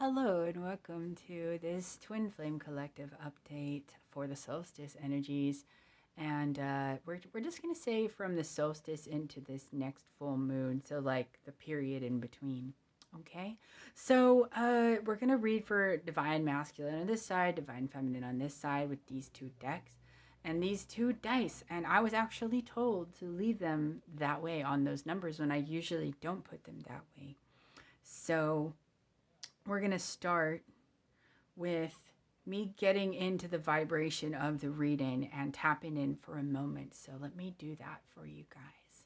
Hello and welcome to this Twin Flame Collective update for the solstice energies. And we're just going to say from the solstice into this next full moon, so like the period in between. Okay, so we're going to read for Divine Masculine on this side, Divine Feminine on this side with these two decks and these two dice. And I was actually told to leave them that way on those numbers when I usually don't put them that way. So we're going to start with me getting into the vibration of the reading and tapping in for a moment. So let me do that for you guys.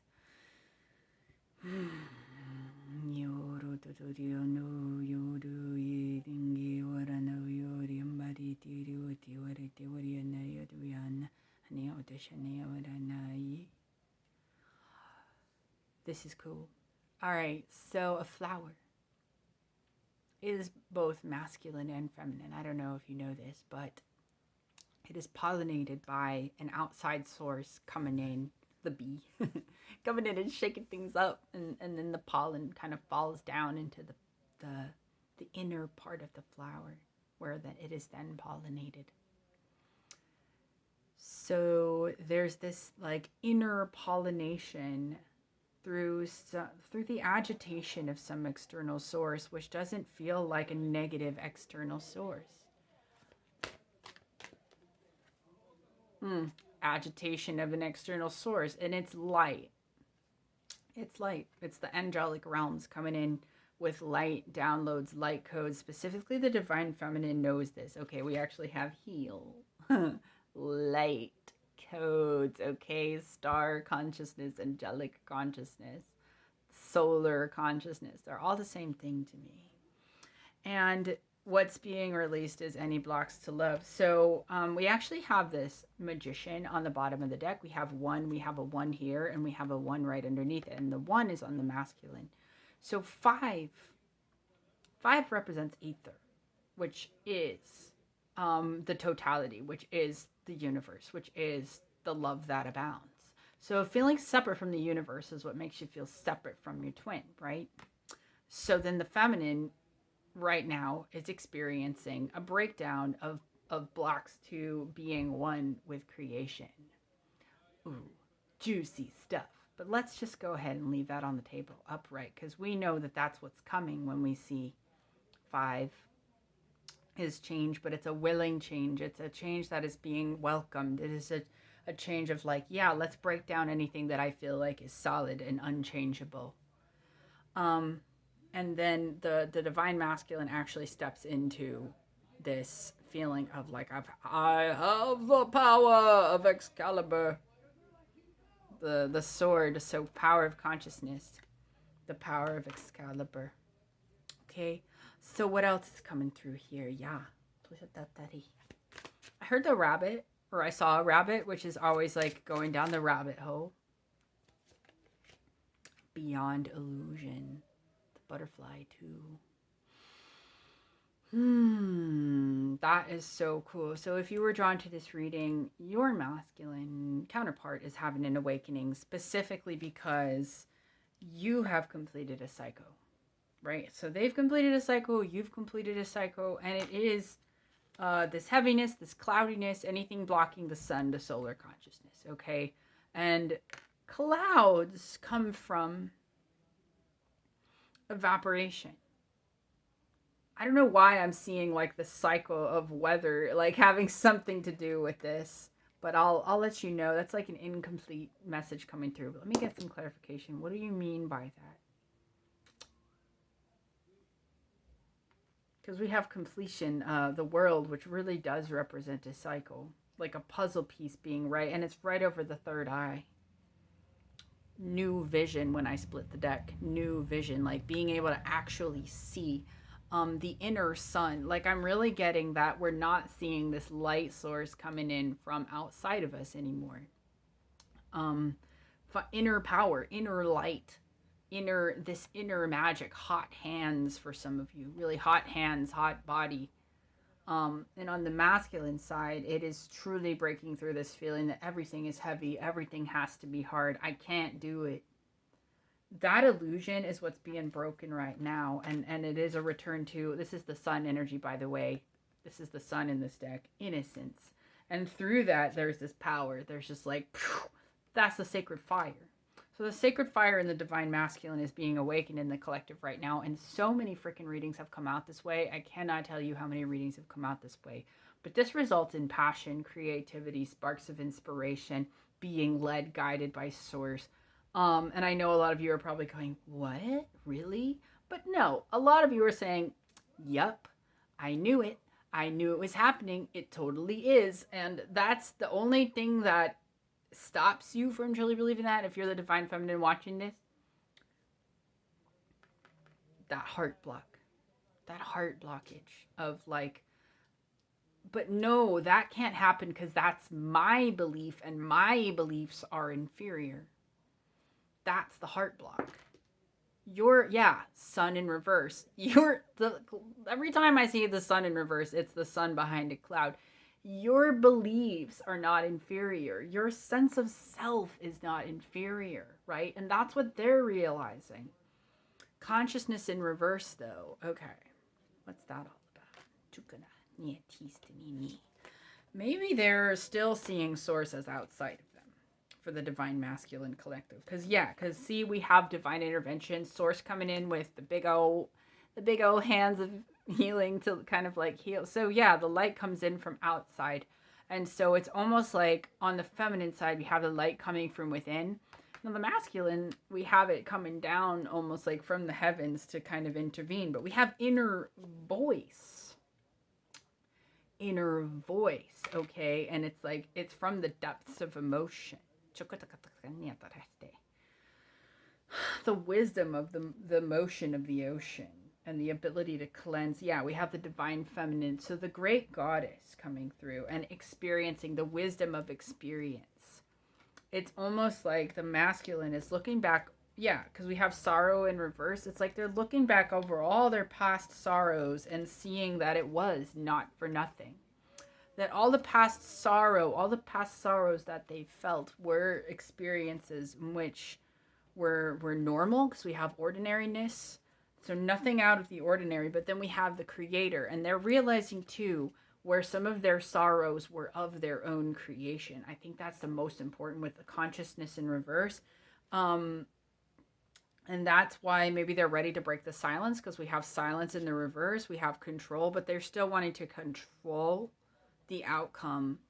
This is cool. All right, so a flower is both masculine and feminine. I don't know if you know this, but it is pollinated by an outside source coming in, the bee, coming in and shaking things up, and then the pollen kind of falls down into the inner part of the flower where that it is then pollinated. So there's this like inner pollination through the agitation of some external source, which doesn't feel like a negative external source. Agitation of an external source, and it's light. It's light. It's the angelic realms coming in with light downloads, light codes. Specifically, the Divine Feminine knows this. Okay, we actually have heal, light codes, okay? Star consciousness, angelic consciousness, solar consciousness. They're all the same thing to me. And what's being released is any blocks to love. So we actually have this magician on the bottom of the deck. We have a 1 here, and we have a 1 right underneath it. And the 1 is on the masculine. So 5 represents ether, which is the totality, which is the universe, which is the love that abounds. So feeling separate from the universe is what makes you feel separate from your twin, right? So then the feminine right now is experiencing a breakdown of blocks to being one with creation. Ooh, juicy stuff. But let's just go ahead and leave that on the table upright, because we know that that's what's coming when we see 5 is change, but it's a willing change. It's a change that is being welcomed. It is a change of like, yeah, let's break down anything that I feel like is solid and unchangeable. And then the Divine Masculine actually steps into this feeling of like, I have the power of Excalibur. The sword, so power of consciousness. The power of Excalibur. Okay, so what else is coming through here? Yeah. I heard the rabbit, or I saw a rabbit, which is always like going down the rabbit hole. Beyond illusion. The butterfly too. That is so cool. So if you were drawn to this reading, your masculine counterpart is having an awakening, specifically because you have completed a cycle, right? So they've completed a cycle, you've completed a cycle, and it is this heaviness, this cloudiness, anything blocking the sun, the solar consciousness, okay? And clouds come from evaporation. I don't know why I'm seeing like the cycle of weather, like having something to do with this, but I'll let you know. That's like an incomplete message coming through. But let me get some clarification. What do you mean by that? Because we have completion, the world, which really does represent a cycle, like a puzzle piece being right, and it's right over the third eye. New vision when I split the deck. New vision, like being able to actually see the inner sun. Like I'm really getting that we're not seeing this light source coming in from outside of us anymore. Inner power, inner light, inner magic, hot hands for some of you, really hot hands, hot body. And on the masculine side, it is truly breaking through this feeling that everything is heavy, everything has to be hard. I can't do it. that illusion is what's being broken right now. And it is a return to, this is the sun energy, by the way. This is the sun in this deck, innocence. And through that, there's this power. There's just like, phew, that's the sacred fire. So the sacred fire in the divine masculine is being awakened in the collective right now. And so many freaking readings have come out this way. I cannot tell you how many readings have come out this way. But this results in passion, creativity, sparks of inspiration, being led, guided by source. And I know a lot of you are probably going, what? Really? But no, a lot of you are saying, yep, I knew it. I knew it was happening. It totally is. And that's the only thing that stops you from truly believing that, if you're the divine feminine watching this. That heart block. That heart blockage of like, but no, that can't happen because that's my belief and my beliefs are inferior. That's the heart block. Sun in reverse. Every time I see the sun in reverse, it's the sun behind a cloud. Your beliefs are not inferior. Your sense of self is not inferior, right? And that's what they're realizing. Consciousness in reverse, though. Okay. What's that all about? Maybe they're still seeing source as outside of them for the divine masculine collective. Because see, we have divine intervention, source coming in with the big old hands of healing to kind of like heal. So yeah, the light comes in from outside. And so it's almost like on the feminine side, we have the light coming from within. Now the masculine, we have it coming down almost like from the heavens to kind of intervene. But we have inner voice, okay? And it's like, it's from the depths of emotion. The wisdom of the motion of the ocean and the ability to cleanse. Yeah, we have the divine feminine. So the great goddess coming through and experiencing the wisdom of experience. It's almost like the masculine is looking back. Yeah, because we have sorrow in reverse. It's like they're looking back over all their past sorrows and seeing that it was not for nothing. That all the past sorrows that they felt were experiences in which were normal, because we have ordinariness. So nothing out of the ordinary, but then we have the creator, and they're realizing too where some of their sorrows were of their own creation. I think that's the most important with the consciousness in reverse. And that's why maybe they're ready to break the silence, because we have silence in the reverse. We have control, but they're still wanting to control the outcome,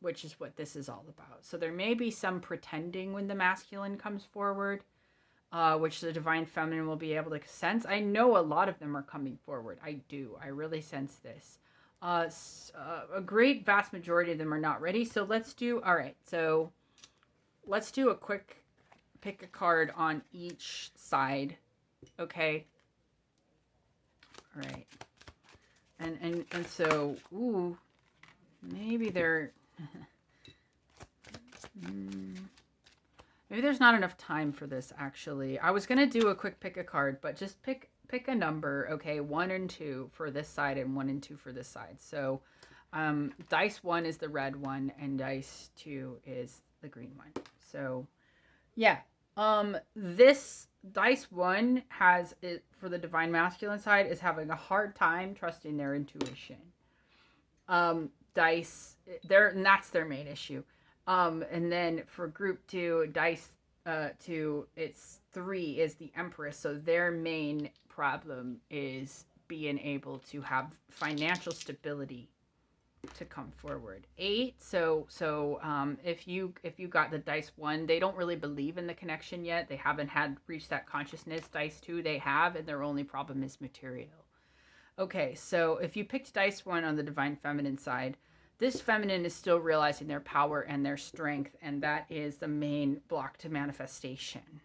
which is what this is all about. So there may be some pretending when the masculine comes forward, which the divine feminine will be able to sense. I know a lot of them are coming forward. I do. I really sense this. A great vast majority of them are not ready. So let's do a quick pick a card on each side. Okay. All right. And so, ooh, maybe they're maybe there's not enough time for this, actually. I was going to do a quick pick a card, but just pick a number, okay? 1 and 2 for this side and 1 and 2 for this side. So dice 1 is the red one and dice 2 is the green one. So yeah, this dice 1 has it for the divine masculine side is having a hard time trusting their intuition. Dice there, and that's their main issue. And then for group 2, dice 2, it's 3 is the Empress. So their main problem is being able to have financial stability to come forward. 8. So if you got the dice 1, they don't really believe in the connection yet. They haven't reached that consciousness. Dice 2, they have, and their only problem is material. Okay, so if you picked dice 1 on the divine feminine side, this feminine is still realizing their power and their strength, and that is the main block to manifestation.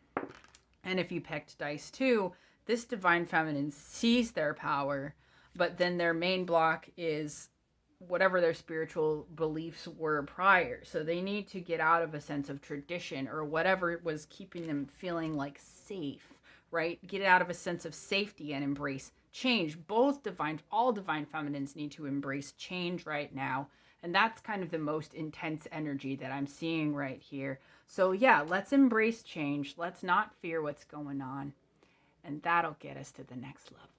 And if you picked dice 2, this divine feminine sees their power, but then their main block is whatever their spiritual beliefs were prior. So they need to get out of a sense of tradition or whatever was keeping them feeling like safe, right? Get out of a sense of safety and embrace change. All divine feminines need to embrace change right now. And that's kind of the most intense energy that I'm seeing right here. So, yeah, let's embrace change. Let's not fear what's going on. And that'll get us to the next level.